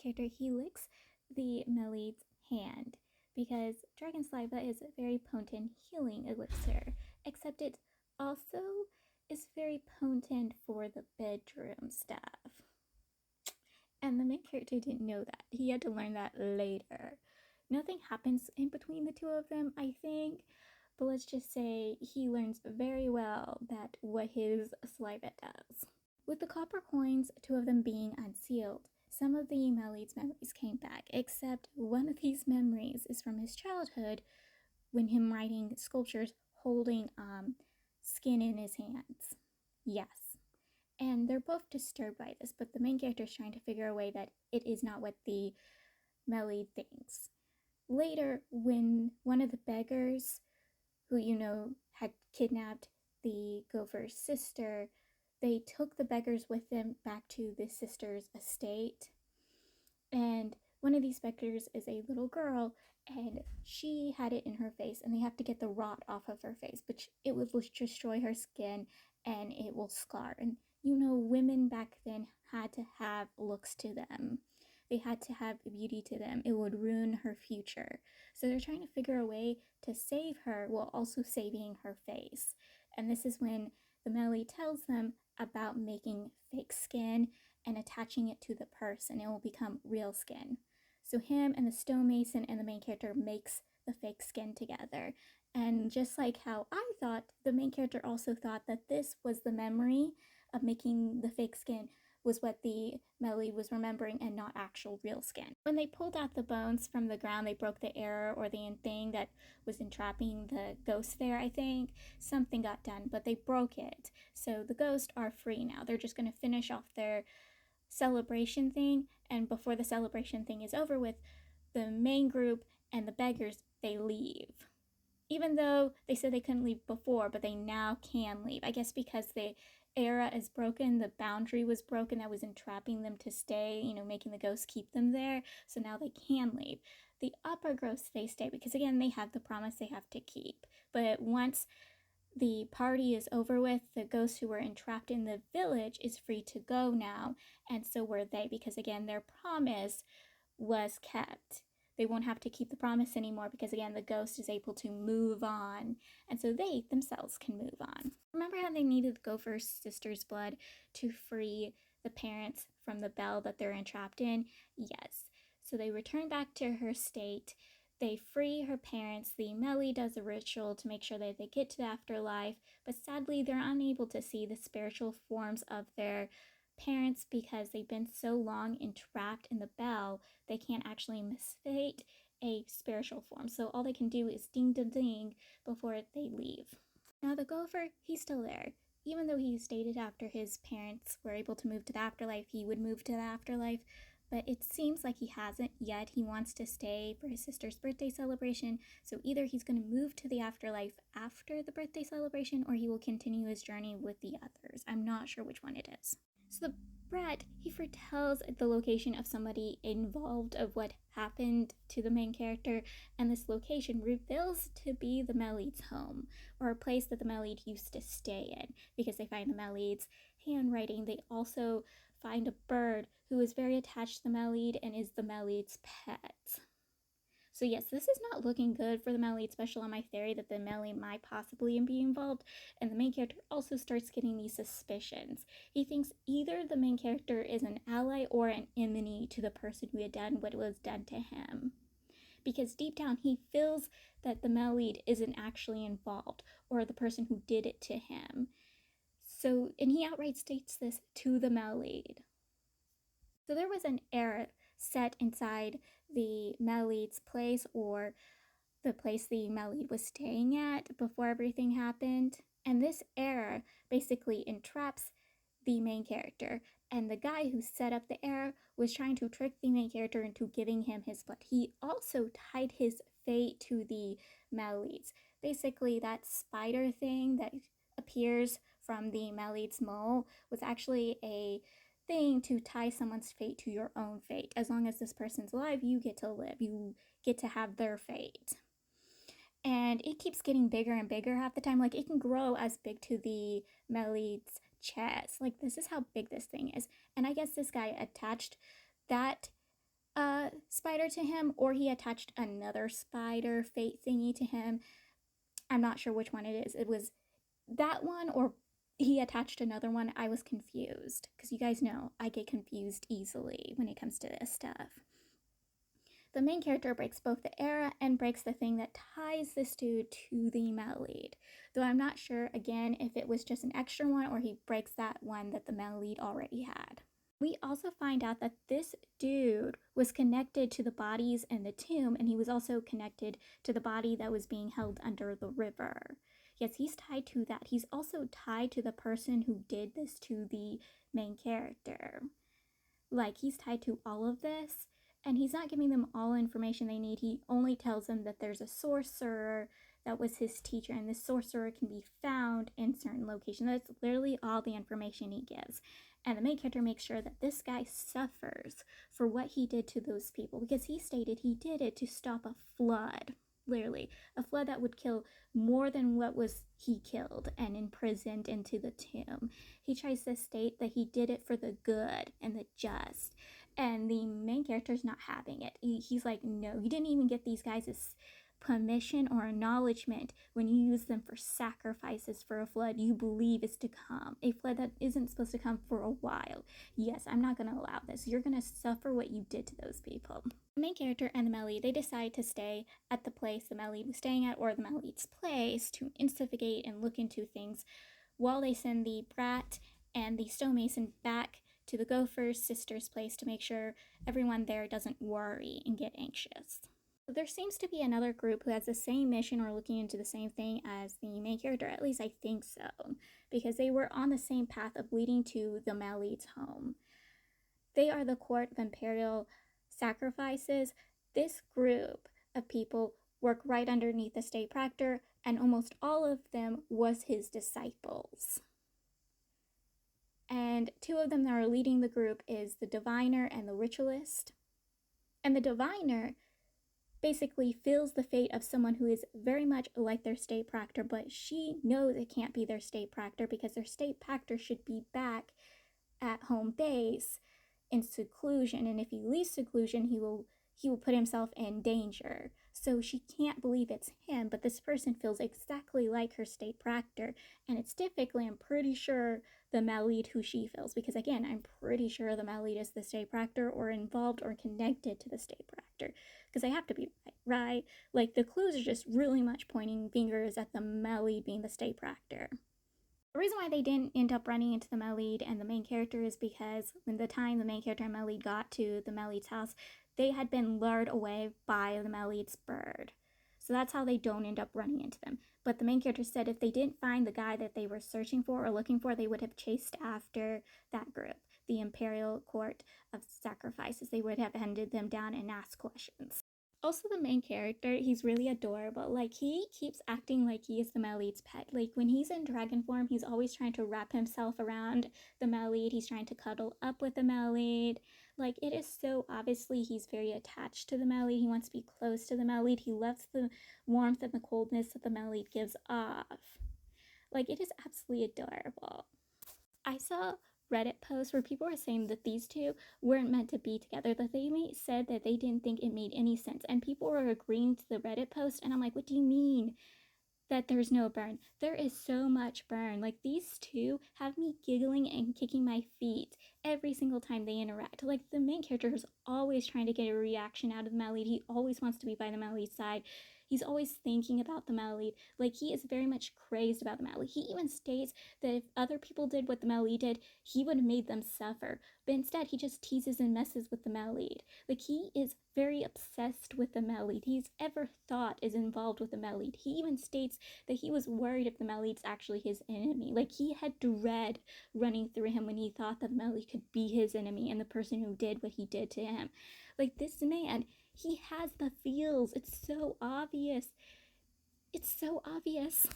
character, he licks the Meleid's hand because dragon saliva is a very potent healing elixir, except it also is very potent for the bedroom stuff. And the main character didn't know that. He had to learn that later. Nothing happens in between the two of them, I think, but let's just say he learns very well that what his saliva does. With the copper coins, two of them being unsealed, some of the Meleid's memories came back, except one of these memories is from his childhood when him writing sculptures holding skin in his hands. Yes. And they're both disturbed by this, but the main character is trying to figure a way that it is not what the Meleid thinks. Later, when one of the beggars, who had kidnapped the gopher's sister, they took the beggars with them back to the sister's estate. And one of these beggars is a little girl, and she had it in her face, and they have to get the rot off of her face, but it will destroy her skin and it will scar. And women back then had to have looks to them. They had to have beauty to them. It would ruin her future. So they're trying to figure a way to save her while also saving her face. And this is when the Meleid tells them about making fake skin and attaching it to the purse, and it will become real skin. So him and the stonemason and the main character makes the fake skin together. And just like how I thought, the main character also thought that this was the memory of making the fake skin was what the Meleid was remembering and not actual real skin. When they pulled out the bones from the ground, they broke the arrow or the thing that was entrapping the ghost there, I think. Something got done, but they broke it. So the ghosts are free now. They're just going to finish off their celebration thing, and before the celebration thing is over with, the main group and the beggars, they leave. Even though they said they couldn't leave before, but they now can leave. I guess because the era is broken, the boundary was broken that was entrapping them to stay, making the ghosts keep them there. So now they can leave. The upper ghosts, they stay because, again, they have the promise they have to keep. But once the party is over with, the ghosts who were entrapped in the village is free to go now, and so were they, because again, their promise was kept. They won't have to keep the promise anymore because, again, the ghost is able to move on, and so they themselves can move on. Remember how they needed the gopher's sister's blood to free the parents from the bell that they're entrapped in? Yes. So they return back to her state. They free her parents. The Meleid does a ritual to make sure that they get to the afterlife, but sadly they're unable to see the spiritual forms of their parents because they've been so long entrapped in the bell, they can't actually misfate a spiritual form. So all they can do is ding ding ding before they leave. Now the gopher, he's still there. Even though he stated after his parents were able to move to the afterlife, he would move to the afterlife, but it seems like he hasn't yet. He wants to stay for his sister's birthday celebration, so either he's going to move to the afterlife after the birthday celebration, or he will continue his journey with the others. I'm not sure which one it is. So the brat, he foretells the location of somebody involved of what happened to the main character, and this location reveals to be the Meleid's home, or a place that the Meleid used to stay in, because they find the Meleid's handwriting. They also find a bird who is very attached to the Meleid and is the Meleid's pet. So yes, this is not looking good for the Meleid, especially on my theory that the Meleid might possibly be involved, and the main character also starts getting these suspicions. He thinks either the main character is an ally or an enemy to the person who had done what was done to him. Because deep down he feels that the Meleid isn't actually involved, or the person who did it to him. So, and he outright states this to the Meleid. So there was an error set inside the Meleid's place, or the place the Meleid was staying at before everything happened. And this error basically entraps the main character. And the guy who set up the error was trying to trick the main character into giving him his blood. He also tied his fate to the Meleid's. Basically, that spider thing that appears from the Meleid's mole was actually a thing to tie someone's fate to your own fate. As long as this person's alive, you get to live. You get to have their fate. And it keeps getting bigger and bigger half the time. Like, it can grow as big to the Meleid's chest. Like, this is how big this thing is. And I guess this guy attached that spider to him, or he attached another spider fate thingy to him. I'm not sure which one it is. It was that one, or he attached another one. I was confused because you guys know I get confused easily when it comes to this stuff. The main character breaks both the era and breaks the thing that ties this dude to the male lead. Though I'm not sure, again, if it was just an extra one or he breaks that one that the male lead already had. We also find out that this dude was connected to the bodies in the tomb, and he was also connected to the body that was being held under the river. Yes, he's tied to that. He's also tied to the person who did this to the main character. Like, he's tied to all of this, and he's not giving them all the information they need. He only tells them that there's a sorcerer that was his teacher, and this sorcerer can be found in certain locations. That's literally all the information he gives. And the main character makes sure that this guy suffers for what he did to those people, because he stated he did it to stop a flood. Literally, a flood that would kill more than what was he killed and imprisoned into the tomb. He tries to state that he did it for the good and the just, and the main character's not having it. He's like, no, you didn't even get these guys' permission or acknowledgement when you use them for sacrifices for a flood you believe is to come, a flood that isn't supposed to come for a while. Yes, I'm not going to allow this. You're going to suffer what you did to those people. The main character and the male lead, they decide to stay at the place the male lead was staying at, or the male lead's place, to investigate and look into things while they send the brat and the stonemason back to the Gopher's sister's place to make sure everyone there doesn't worry and get anxious. There seems to be another group who has the same mission or looking into the same thing as the main character. At least I think so, because they were on the same path of leading to the male lead's home. They are the Court of Imperial Sacrifices. This group of people work right underneath the state proctor, and almost all of them was his disciples. And two of them that are leading the group is the diviner and the ritualist. And the diviner basically feels the fate of someone who is very much like their state proctor, but she knows it can't be their state proctor because their state proctor should be back at home base in seclusion, and if he leaves seclusion, he will put himself in danger. So she can't believe it's him, but this person feels exactly like her state proctor, and it's typically, I'm pretty sure, the male lead who she feels, because again, I'm pretty sure the male lead is the state proctor or involved or connected to the state proctor, because they have to be right? Like, the clues are just really much pointing fingers at the male lead being the state proctor. The reason why they didn't end up running into the male lead and the main character is because when the time the main character and male lead got to the male lead's house, they had been lured away by the male lead's bird. So that's how they don't end up running into them. But the main character said if they didn't find the guy that they were searching for or looking for, they would have chased after that group, the Imperial Court of Sacrifices. They would have hunted them down and asked questions. Also, the main character, he's really adorable. Like, he keeps acting like he is the male lead's pet. Like, when he's in dragon form, he's always trying to wrap himself around the male lead. He's trying to cuddle up with the male lead. Like, it is so obviously he's very attached to the male lead. He wants to be close to the male lead. He loves the warmth and the coldness that the male lead gives off. Like, it is absolutely adorable. I saw Reddit posts where people were saying that these two weren't meant to be together, that they said that they didn't think it made any sense, and people were agreeing to the Reddit post, and I'm like, what do you mean that there's no burn? There is so much burn. Like, these two have me giggling and kicking my feet every single time they interact. Like, the main character is always trying to get a reaction out of the male lead. He always wants to be by the male lead's side. He's always thinking about the male lead. Like, he is very much crazed about the male lead. He even states that if other people did what the male lead did, he would have made them suffer. But instead, he just teases and messes with the male lead. Like, he is very obsessed with the male lead. He's ever thought is involved with the male lead. He even states that he was worried if the male lead's actually his enemy. Like, he had dread running through him when he thought that the male lead could be his enemy and the person who did what he did to him. Like, this man, he has the feels. It's so obvious. It's so obvious.